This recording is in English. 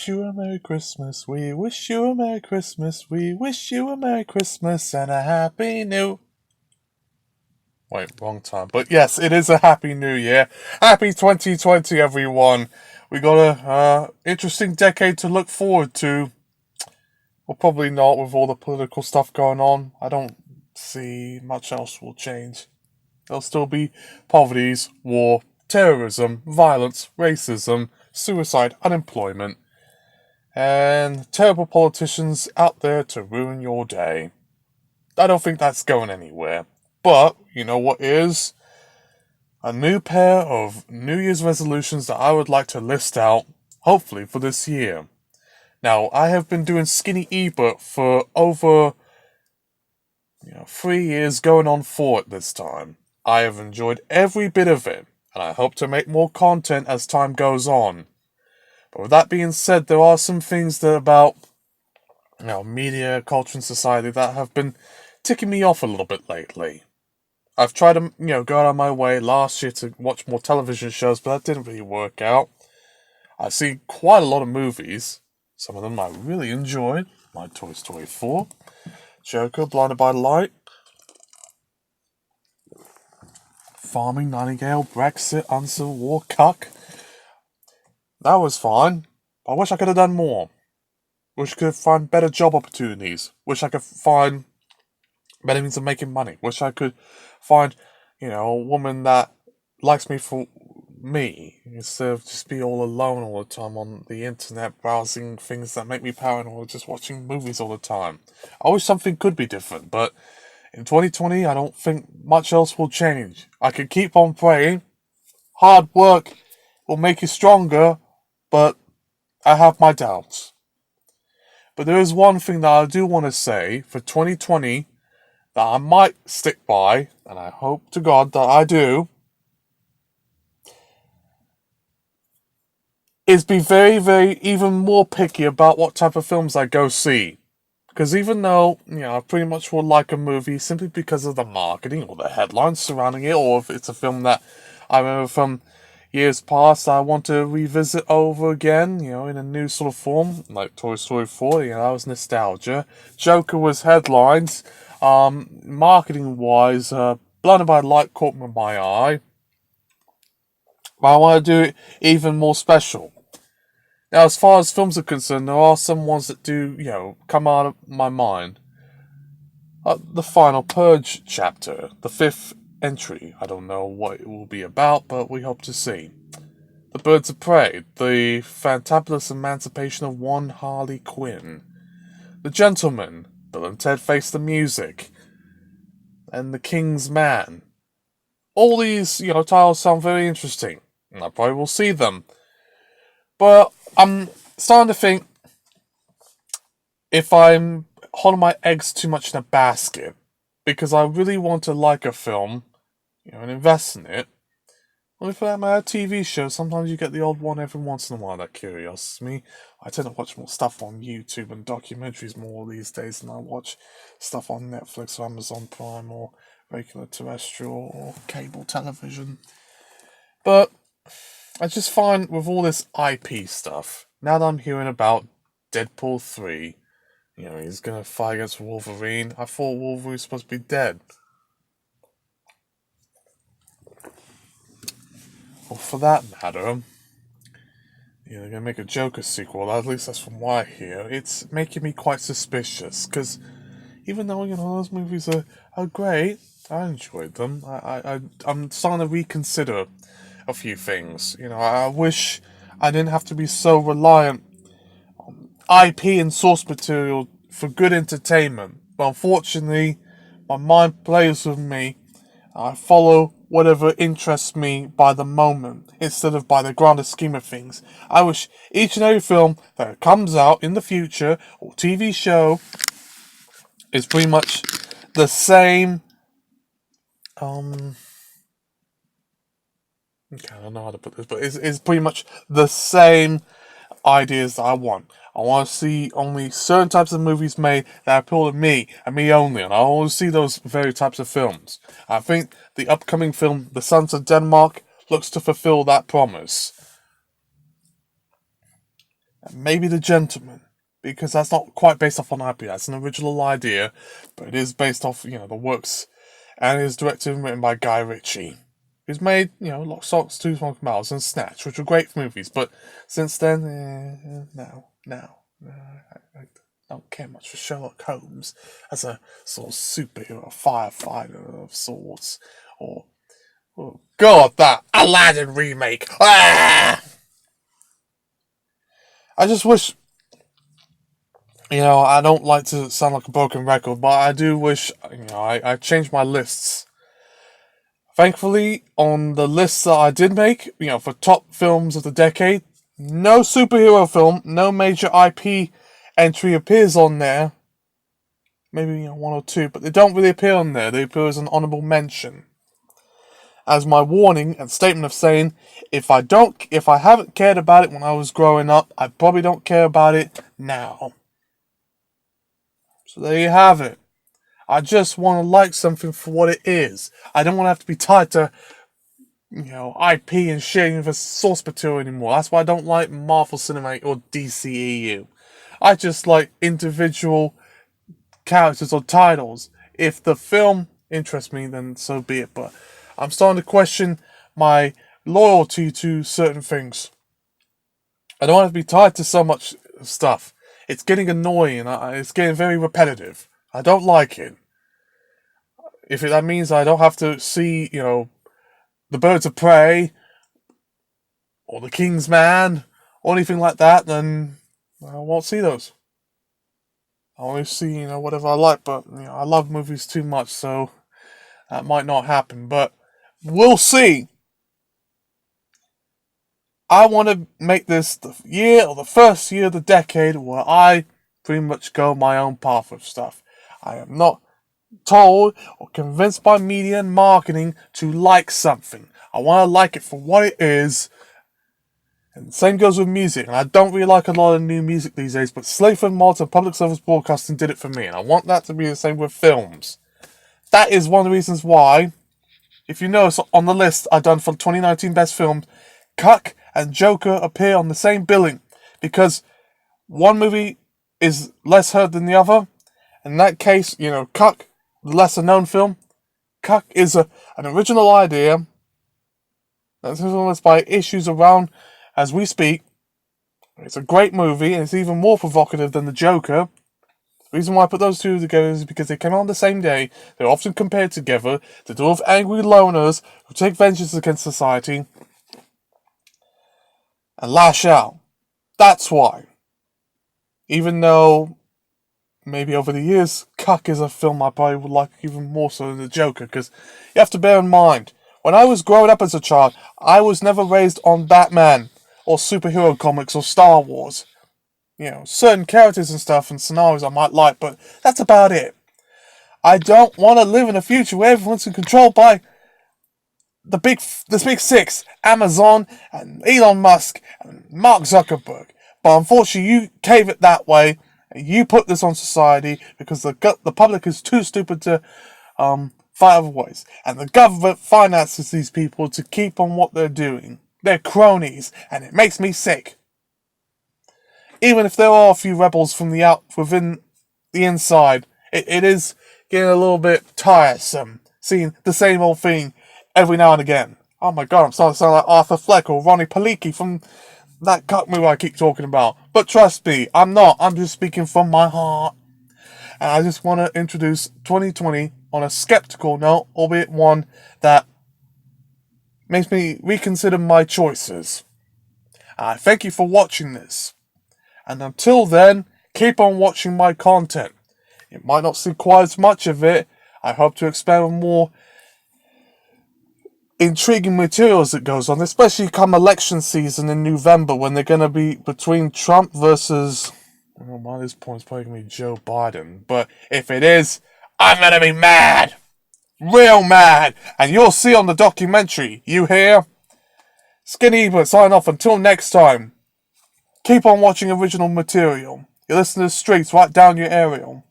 wish you a Merry Christmas. We wish you a Merry Christmas. We wish you a Merry Christmas and a Happy New... Wait, wrong time. But yes, it is a Happy New Year. Happy 2020, everyone. We got a interesting decade to look forward to. Well, probably not with all the political stuff going on. I don't see much else will change. There'll still be poverties, war, terrorism, violence, racism, suicide, unemployment, and terrible politicians out there to ruin your day. I don't think that's going anywhere. But, you know what is? A new pair of New Year's resolutions that I would like to list out, hopefully for this year. Now, I have been doing Skinny Ebert for over 3 years, going on 4 at this time. I have enjoyed every bit of it, and I hope to make more content as time goes on. But with that being said, there are some things that about media, culture, and society that have been ticking me off a little bit lately. I've tried to go out of my way last year to watch more television shows, but that didn't really work out. I've seen quite a lot of movies. Some of them I really enjoyed, like Toy Story 4, Joker, Blinded by the Light, Farming, Nightingale, Brexit, Uncivil War, Cuck. That was fine. I wish I could have done more. Wish I could find better job opportunities. Wish I could find better means of making money. Wish I could find, a woman that likes me for me, instead of just be all alone all the time on the internet, browsing things that make me paranoid, just watching movies all the time. I wish something could be different, but in 2020, I don't think much else will change. I can keep on praying. Hard work will make you stronger, but I have my doubts. But there is one thing that I do want to say for 2020 that I might stick by, and I hope to God that I do, is be very, very, even more picky about what type of films I go see. Because even though, I pretty much will like a movie simply because of the marketing or the headlines surrounding it, or if it's a film that I remember from years past I want to revisit over again, in a new sort of form, like Toy Story 4, that was nostalgia. Joker was headlines. Marketing-wise, Blinded by the Light caught my eye. But I want to do it even more special. Now, as far as films are concerned, there are some ones that do, come out of my mind. The final Purge chapter, the 5th entry. I don't know what it will be about, but we hope to see. The Birds of Prey, the fantabulous emancipation of one Harley Quinn. The Gentleman, Bill and Ted Face the Music, and The King's Man. All these, titles sound very interesting, and I probably will see them. But I'm starting to think if I'm holding my eggs too much in a basket, because I really want to like a film, and invest in it. Well, if I'm a TV show, sometimes you get the odd one every once in a while that curiosities me. I tend to watch more stuff on YouTube and documentaries more these days than I watch stuff on Netflix or Amazon Prime or regular terrestrial or cable television. But I just find with all this IP stuff, now that I'm hearing about Deadpool 3, he's gonna fight against Wolverine. I thought Wolverine was supposed to be dead. Well, for that matter, they're gonna make a Joker sequel, at least that's from what I hear. It's making me quite suspicious, because even though, those movies are great, I enjoyed them, I'm starting to reconsider a few things. I wish I didn't have to be so reliant on IP and source material for good entertainment. But unfortunately, my mind plays with me. I follow whatever interests me by the moment, instead of by the grander scheme of things. I wish each and every film that comes out in the future, or TV show, is pretty much the same, okay, I don't know how to put this, but it's pretty much the same ideas that I want. I want to see only certain types of movies made that appeal to me, and me only, and I want to see those very types of films. I think the upcoming film, The Sons of Denmark, looks to fulfill that promise. maybe The Gentleman, because that's not quite based off on IP. That's an original idea, but it is based off, the works, and it is directed and written by Guy Ritchie, who's made, Lock, Stocks, Two Smoking Barrels and Snatch, which were great movies, but since then, I don't care much for Sherlock Holmes as a sort of superhero firefighter of sorts, or, oh God, that Aladdin remake. Ah! I just wish, I don't like to sound like a broken record, but I do wish, I changed my lists. Thankfully, on the lists that I did make, for top films of the decade, no superhero film, no major IP entry appears on there. Maybe, one or two, but they don't really appear on there. They appear as an honorable mention. As my warning and statement of saying, if I haven't cared about it when I was growing up, I probably don't care about it now. So there you have it. I just want to like something for what it is. I don't want to have to be tied to, IP and sharing the source material anymore. That's why I don't like Marvel Cinematic or DCEU. I just like individual characters or titles. If the film interests me, then so be it. But I'm starting to question my loyalty to certain things. I don't want to be tied to so much stuff. It's getting annoying. It's getting very repetitive. I don't like it. If that means I don't have to see, the Birds of Prey, or the King's Man, or anything like that, then I won't see those. I only see, whatever I like, but, I love movies too much, so that might not happen, but we'll see. I want to make this the first year of the decade where I pretty much go my own path with stuff. I am not told or convinced by media and marketing to like something. I want to like it for what it is. And the same goes with music. And I don't really like a lot of new music these days, but Slayford Mods and Public Service Broadcasting did it for me. And I want that to be the same with films. That is one of the reasons why, if you notice on the list I've done for 2019 Best Films, Cuck and Joker appear on the same billing. Because one movie is less heard than the other. In that case, Cuck, the lesser known film, Cuck is an original idea that's influenced by issues around as we speak. It's a great movie, and it's even more provocative than the Joker. The reason why I put those two together is because they came out on the same day. They're often compared together. They deal with angry loners who take vengeance against society and lash out. That's why. Even though maybe over the years, Cuck is a film I probably would like even more so than the Joker, because you have to bear in mind, when I was growing up as a child, I was never raised on Batman, or superhero comics, or Star Wars. Certain characters and stuff and scenarios I might like, but that's about it. I don't want to live in a future where everyone's controlled by the big six, Amazon, and Elon Musk, and Mark Zuckerberg. But unfortunately, you cave it that way. You put this on society because the public is too stupid to fight otherwise. And the government finances these people to keep on what they're doing. They're cronies, and it makes me sick. Even if there are a few rebels from within the inside, it is getting a little bit tiresome seeing the same old thing every now and again. Oh my god, I'm starting to sound like Arthur Fleck or Ronnie Palicki from that Cuck movie I keep talking about. But trust me, I'm not. I'm just speaking from my heart. And I just want to introduce 2020 on a skeptical note, albeit one that makes me reconsider my choices. I thank you for watching this. And until then, keep on watching my content. You might not see quite as much of it. I hope to expand on more intriguing materials that goes on, especially come election season in November when they're going to be between Trump versus, well, by this point it's probably going to be Joe Biden, but if it is, I'm going to be mad, real mad, and you'll see on the documentary, you hear? Skinny Ebert sign off until next time. Keep on watching original material. You listen to the streets right down your aerial.